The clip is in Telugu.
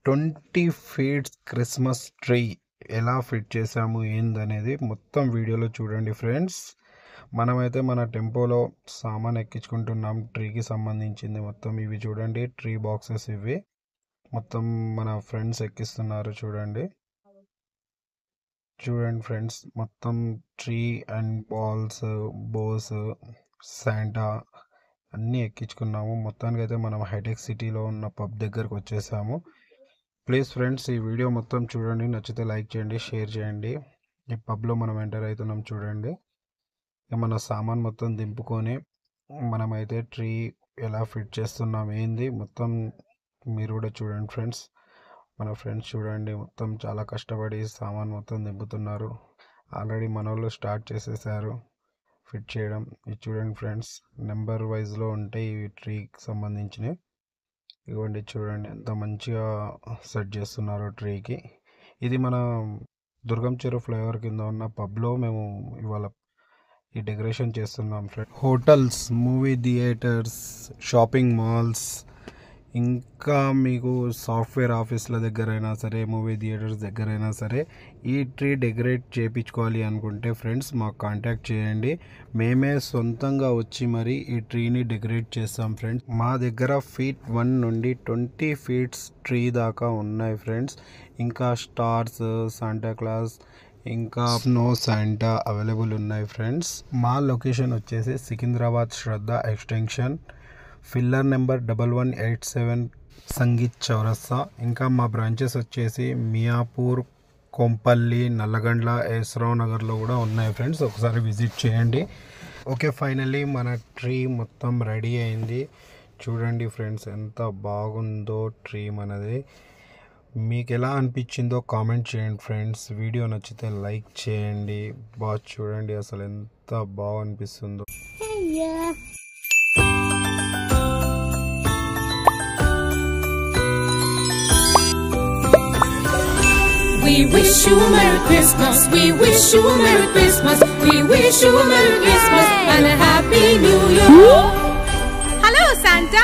20 ఫీట్స్ క్రిస్మస్ ట్రీ ఎలా ఫిట్ చేసాము ఏందనేది మొత్తం వీడియోలో చూడండి ఫ్రెండ్స్. మనమైతే మన టెంపోలో సామాన్ ఎక్కించుకుంటున్నాం ట్రీకి సంబంధించింది మొత్తం. ఇవి చూడండి ట్రీ బాక్సెస్, ఇవి మొత్తం మన ఫ్రెండ్స్ ఎక్కిస్తున్నారు. చూడండి ఫ్రెండ్స్, మొత్తం tree and balls, bows, Santa అన్నీ ఎక్కించుకున్నాము. మొత్తానికైతే మనం హైటెక్ సిటీలో ఉన్న పబ్ దగ్గరకు వచ్చేసాము. ప్లీజ్ ఫ్రెండ్స్, ఈ వీడియో మొత్తం చూడండి, నచ్చితే లైక్ చేయండి, షేర్ చేయండి. ఈ పబ్లో మనం ఎంటర్ అవుతున్నాం. చూడండి, మన సామాన్ మొత్తం దింపుకొని మనమైతే ట్రీ ఎలా ఫిట్ చేస్తున్నాం ఏంది మొత్తం మీరు కూడా చూడండి ఫ్రెండ్స్. మన ఫ్రెండ్స్ చూడండి మొత్తం చాలా కష్టపడి సామాన్ మొత్తం దింపుతున్నారు. ఆల్రెడీ మన వాళ్ళు స్టార్ట్ చేసేసారు ఫిట్ చేయడం. ఇది చూడండి ఫ్రెండ్స్, నెంబర్ వైజ్లో ఉంటాయి ఈ ట్రీకి సంబంధించినవి. ఇవ్వండి చూడండి ఎంత మంచిగా సెట్ చేస్తున్నారు ట్రీకి. ఇది మన దుర్గం చెరువు ఫ్లైఓవర్ కింద ఉన్న పబ్లో మేము ఇవాళ ఈ డెకరేషన్ చేస్తున్నాం friends. Hotels, movie theatres, shopping malls, ఇంకా మీకు సాఫ్ట్వేర్ ఆఫీసుల దగ్గరైనా సరే, మూవీ థియేటర్స్ దగ్గరైనా సరే ఈ ట్రీ డెకరేట్ చేయించుకోవాలి అనుకుంటే ఫ్రెండ్స్ మాకు కాంటాక్ట్ చేయండి. మేమే సొంతంగా వచ్చి మరి ఈ ట్రీని డెకరేట్ చేస్తాం ఫ్రెండ్స్. మా దగ్గర ఫీట్ 1 నుండి 20 ఫీట్స్ ట్రీ దాకా ఉన్నాయి ఫ్రెండ్స్. ఇంకా స్టార్స్, శాంటాక్లాస్, ఇంకా స్నో శాంటా అవైలబుల్ ఉన్నాయి ఫ్రెండ్స్. మా లొకేషన్ వచ్చేసి సికింద్రాబాద్ శ్రద్ధ ఎక్స్టెన్షన్, ఫిల్లర్ నెంబర్ 1187 సంగీత్ చౌరస్తా. ఇంకా మా బ్రాంచెస్ వచ్చేసి మియాపూర్, కొంపల్లి, నల్లగండ్ల, యశ్రావ్ నగర్లో కూడా ఉన్నాయి ఫ్రెండ్స్. ఒకసారి విజిట్ చేయండి. ఓకే, ఫైనల్లీ మన ట్రీ మొత్తం రెడీ అయింది. చూడండి ఫ్రెండ్స్ ఎంత బాగుందో ట్రీ మనది. మీకు ఎలా అనిపించిందో కామెంట్ చేయండి ఫ్రెండ్స్. వీడియో నచ్చితే లైక్ చేయండి. బాగా చూడండి అసలు ఎంత బాగా అనిపిస్తుందో. We wish you a Merry Christmas, we wish you a Merry Christmas, we wish you a Merry Christmas and a Happy New Year. Hello Santa!